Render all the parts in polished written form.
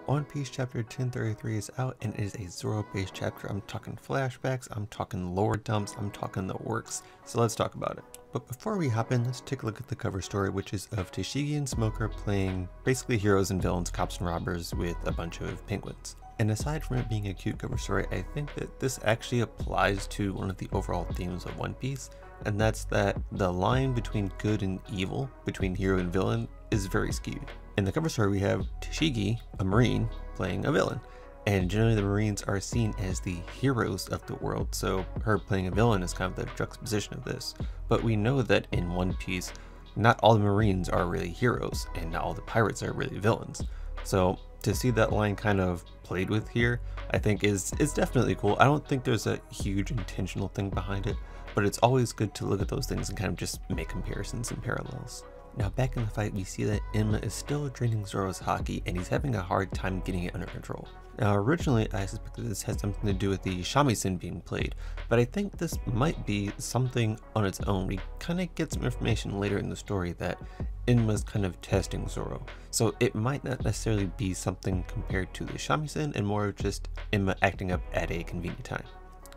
One Piece chapter 1033 is out and it is a Zoro based chapter. I'm talking flashbacks, I'm talking lore dumps, I'm talking the works, so let's talk about it. But before we hop in, let's take a look at the cover story, which is of Tashigi and Smoker playing basically heroes and villains, cops and robbers with a bunch of penguins. And aside from it being a cute cover story, I think that this actually applies to one of the overall themes of One Piece, and that's that the line between good and evil, between hero and villain, is very skewed. In the cover story we have Tashigi, a marine, playing a villain, and generally the marines are seen as the heroes of the world, so her playing a villain is kind of the juxtaposition of this. But we know that in One Piece, not all the marines are really heroes, and not all the pirates are really villains. So to see that line kind of played with here, I think is definitely cool. I don't think there's a huge intentional thing behind it, but it's always good to look at those things and kind of just make comparisons and parallels. Now back in the fight, we see that Enma is still draining Zoro's haki and he's having a hard time getting it under control. Now originally I suspected this had something to do with the shamisen being played, but I think this might be something on its own. We kind of get some information later in the story that Enma's kind of testing Zoro, so it might not necessarily be something compared to the shamisen and more just Enma acting up at a convenient time.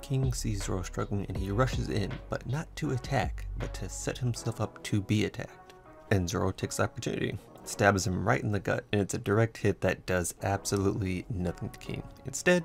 King sees Zoro struggling and he rushes in, but not to attack, but to set himself up to be attacked. And Zoro takes the opportunity, stabs him right in the gut, and it's a direct hit that does absolutely nothing to King. Instead,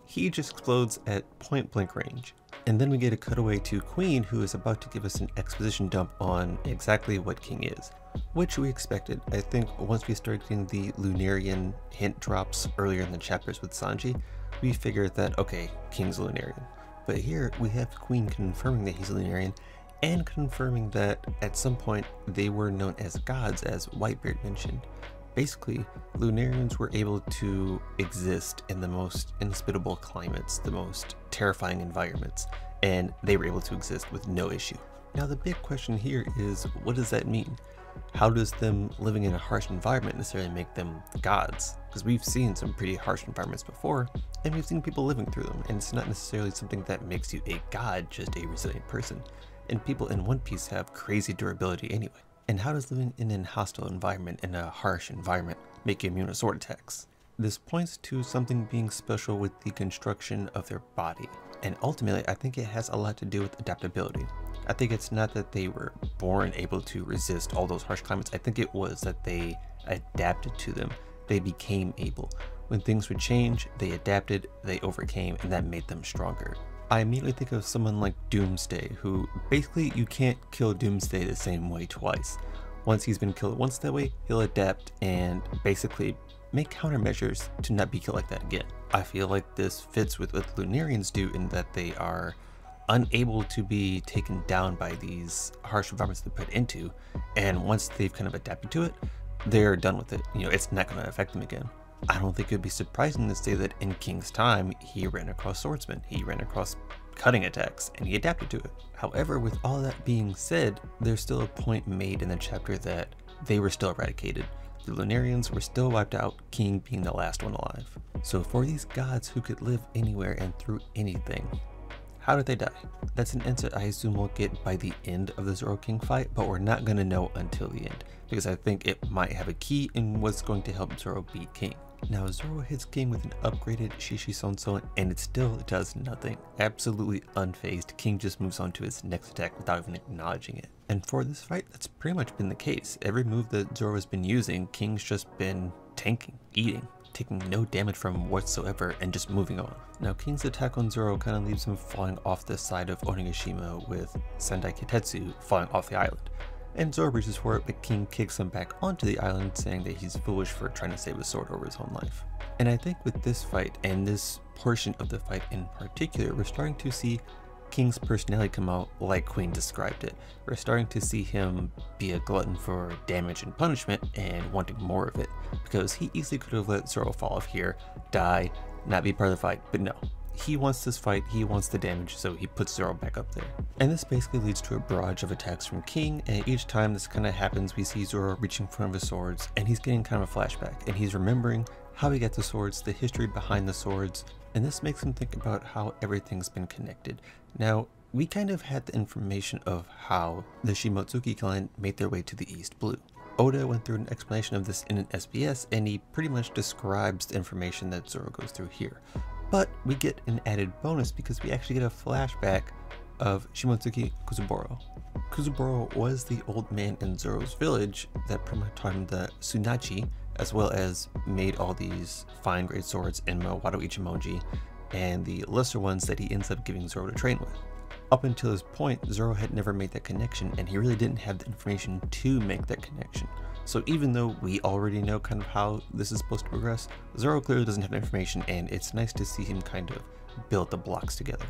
he just explodes at point blank range. And then we get a cutaway to Queen, who is about to give us an exposition dump on exactly what King is, which we expected. I think once we started getting the Lunarian hint drops earlier in the chapters with Sanji, we figured that, okay, King's Lunarian. But here we have Queen confirming that he's Lunarian, and confirming that at some point they were known as gods, as Whitebeard mentioned. Basically, Lunarians were able to exist in the most inhospitable climates, the most terrifying environments, and they were able to exist with no issue. Now the big question here is, what does that mean? How does them living in a harsh environment necessarily make them gods? Because we've seen some pretty harsh environments before, and we've seen people living through them, and it's not necessarily something that makes you a god, just a resilient person. And people in One Piece have crazy durability anyway. And how does living in an hostile environment, in a harsh environment, make you immune to sword attacks? This points to something being special with the construction of their body. And ultimately, I think it has a lot to do with adaptability. I think it's not that they were born able to resist all those harsh climates. I think it was that they adapted to them. They became able. When things would change, they adapted, they overcame, and that made them stronger. I immediately think of someone like Doomsday, who basically you can't kill Doomsday the same way twice. Once he's been killed once that way, he'll adapt and basically make countermeasures to not be killed like that again. I feel like this fits with what Lunarians do in that they are unable to be taken down by these harsh environments they're put into, and once they've kind of adapted to it, they're done with it. You know, it's not going to affect them again. I don't think it would be surprising to say that in King's time, he ran across swordsmen, he ran across cutting attacks, and he adapted to it. However, with all that being said, there's still a point made in the chapter that they were still eradicated. The Lunarians were still wiped out, King being the last one alive. So for these gods who could live anywhere and through anything, how did they die? That's an answer I assume we'll get by the end of the Zoro King fight, but we're not going to know until the end, because I think it might have a key in what's going to help Zoro beat King. Now Zoro hits King with an upgraded Shishi Sonso and it still does nothing. Absolutely unfazed, King just moves on to his next attack without even acknowledging it. And for this fight, that's pretty much been the case. Every move that Zoro has been using, King's just been tanking, eating, taking no damage from whatsoever and just moving on. Now King's attack on Zoro kind of leaves him falling off the side of Onigashima, with Sendai Kitetsu falling off the island. And Zoro reaches for it, but King kicks him back onto the island, saying that he's foolish for trying to save his sword over his own life. And I think with this fight, and this portion of the fight in particular, we're starting to see King's personality come out like Queen described it. We're starting to see him be a glutton for damage and punishment and wanting more of it, because he easily could have let Zoro fall off here, die, not be part of the fight, but no. He wants this fight, he wants the damage, so he puts Zoro back up there. And this basically leads to a barrage of attacks from King, and each time this kind of happens, we see Zoro reaching for one of his swords, and he's getting kind of a flashback, and he's remembering how he got the swords, the history behind the swords, and this makes him think about how everything's been connected. Now, we kind of had the information of how the Shimotsuki clan made their way to the East Blue. Oda went through an explanation of this in an SBS, and he pretty much describes the information that Zoro goes through here. But we get an added bonus because we actually get a flashback of Shimotsuki Kusaburo. Kusaburo was the old man in Zoro's village that pretty much taught him the Sunachi, as well as made all these fine grade swords, Enma, Wado Ichimonji, and the lesser ones that he ends up giving Zoro to train with. Up until this point, Zoro had never made that connection, and he really didn't have the information to make that connection. So even though we already know kind of how this is supposed to progress, Zoro clearly doesn't have the information, and it's nice to see him kind of build the blocks together.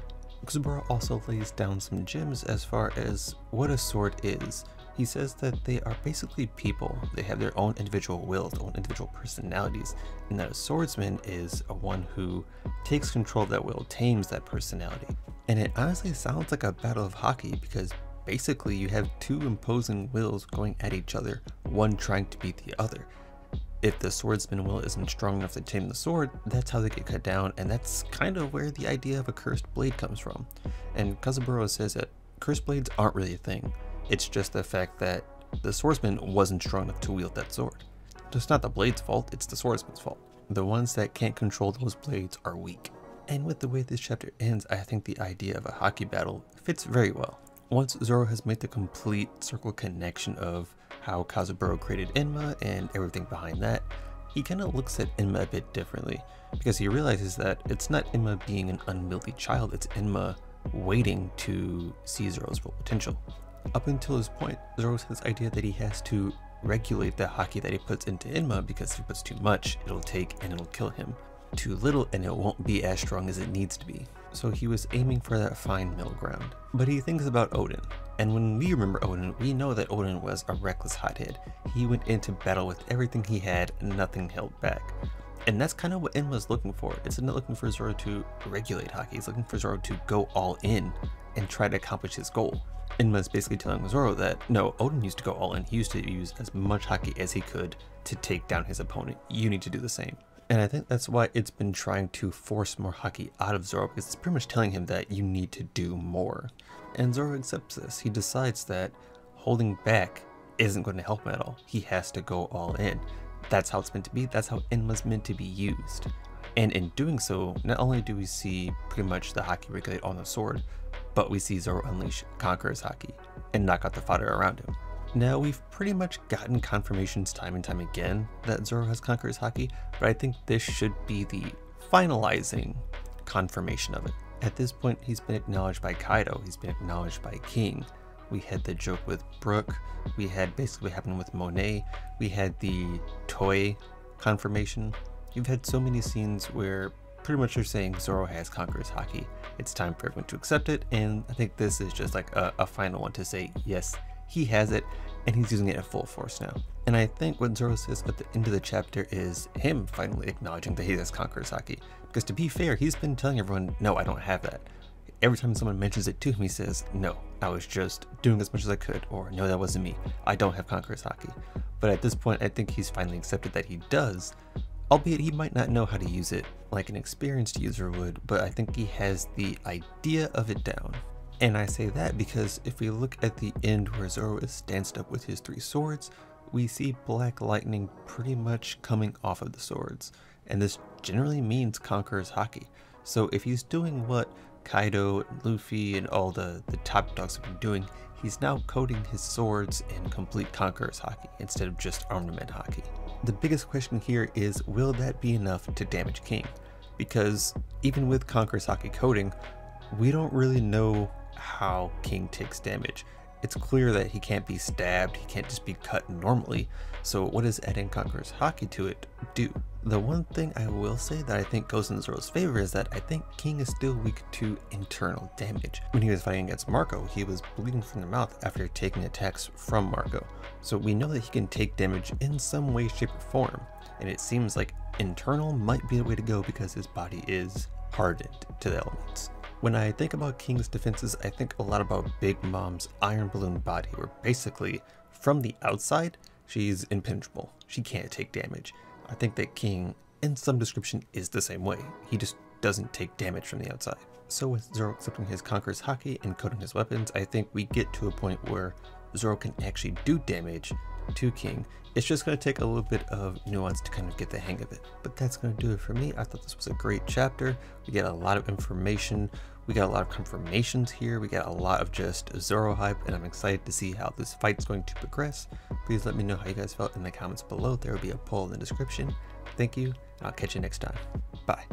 Kusaburo also lays down some gems as far as what a sword is. He says that they are basically people. They have their own individual wills, their own individual personalities, and that a swordsman is one who takes control of that will, tames that personality. And it honestly sounds like a battle of hockey because basically you have two imposing wills going at each other, one trying to beat the other. If the swordsman will isn't strong enough to tame the sword, that's how they get cut down, and that's kind of where the idea of a cursed blade comes from. And Kusaburo says that cursed blades aren't really a thing. It's just the fact that the swordsman wasn't strong enough to wield that sword. It's not the blade's fault, it's the swordsman's fault. The ones that can't control those blades are weak. And with the way this chapter ends, I think the idea of a hockey battle fits very well. Once Zoro has made the complete circle connection of how Kusaburo created Enma and everything behind that, he kind of looks at Enma a bit differently, because he realizes that it's not Enma being an unwieldy child, it's Enma waiting to see Zoro's full potential. Up until this point, Zoro has this idea that he has to regulate the haki that he puts into Enma, because if he puts too much, it'll take and it'll kill him. Too little and it won't be as strong as it needs to be. So he was aiming for that fine middle ground. But he thinks about Oden. And when we remember Oden, we know that Oden was a reckless hothead. He went into battle with everything he had, nothing held back. And that's kind of what Enma's looking for. It's not looking for Zoro to regulate haki, it's looking for Zoro to go all in and try to accomplish his goal. Enma's basically telling Zoro that, no, Oden used to go all in. He used to use as much haki as he could to take down his opponent. You need to do the same. And I think that's why it's been trying to force more haki out of Zoro, because it's pretty much telling him that you need to do more. And Zoro accepts this. He decides that holding back isn't going to help him at all. He has to go all in. That's how it's meant to be. That's how Enma's meant to be used. And in doing so, not only do we see pretty much the haki regulate on the sword, but we see Zoro unleash Conqueror's haki and knock out the fodder around him. Now, we've pretty much gotten confirmations time and time again that Zoro has Conqueror's haki, but I think this should be the finalizing confirmation of it. At this point, he's been acknowledged by Kaido, he's been acknowledged by King. We had the joke with Brook, we had basically what happened with Monet, we had the Toy confirmation. You've had so many scenes where pretty much they're saying Zoro has Conqueror's haki. It's time for everyone to accept it, and I think this is just like a final one to say, yes, he has it, and he's using it at full force now. And I think what Zoro says at the end of the chapter is him finally acknowledging that he has Conqueror's haki. Because to be fair, he's been telling everyone, no, I don't have that. Every time someone mentions it to him, he says, no, I was just doing as much as I could, or no, that wasn't me. I don't have Conqueror's haki. But at this point, I think he's finally accepted that he does, albeit he might not know how to use it like an experienced user would, but I think he has the idea of it down. And I say that because if we look at the end where Zoro is danced up with his 3 swords, we see black lightning pretty much coming off of the swords. And this generally means Conqueror's haki. So if he's doing what Kaido, Luffy, and all the top dogs have been doing, he's now coating his swords in complete Conqueror's haki instead of just armament haki. The biggest question here is, will that be enough to damage King? Because even with Conqueror's haki coating, we don't really know how King takes damage. It's clear that he can't be stabbed, he can't just be cut normally, so what does adding Conqueror's haki to it do? The one thing I will say that I think goes in Zoro's favor is that I think King is still weak to internal damage. When he was fighting against Marco, he was bleeding from the mouth after taking attacks from Marco. So we know that he can take damage in some way, shape, or form, and it seems like internal might be the way to go because his body is hardened to the elements. When I think about King's defenses, I think a lot about Big Mom's iron balloon body, where basically from the outside, she's impenetrable. She can't take damage. I think that King, in some description, is the same way. He just doesn't take damage from the outside. So with Zoro accepting his Conqueror's haki and coating his weapons, I think we get to a point where Zoro can actually do damage to King. It's just going to take a little bit of nuance to kind of get the hang of it. But that's going to do it for me. I thought this was a great chapter. We get a lot of information. We got a lot of confirmations here. We got a lot of just Zoro hype, and I'm excited to see how this fight's going to progress. Please let me know how you guys felt in the comments below. There will be a poll in the description. Thank you, and I'll catch you next time. Bye.